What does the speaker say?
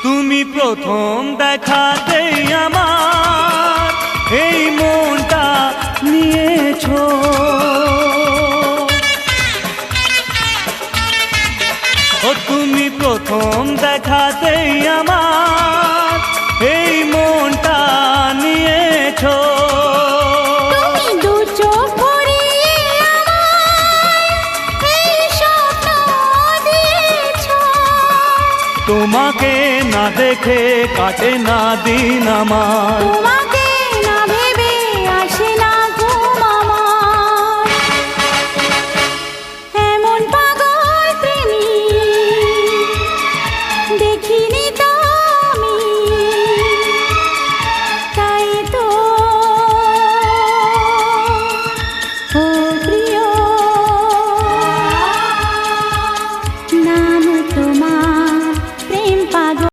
তুমি প্রথম দেখাতেই আমার এই মনটা নিয়েছো। ও তুমি প্রথম দেখাতেই আমার এই মনটা নিয়েছো। তুমি দু চোখ ভরিয়ে আমায় এই স্বপ্ন দিয়েছো। তোমাকে না দেখে কাটে না দিন আমার।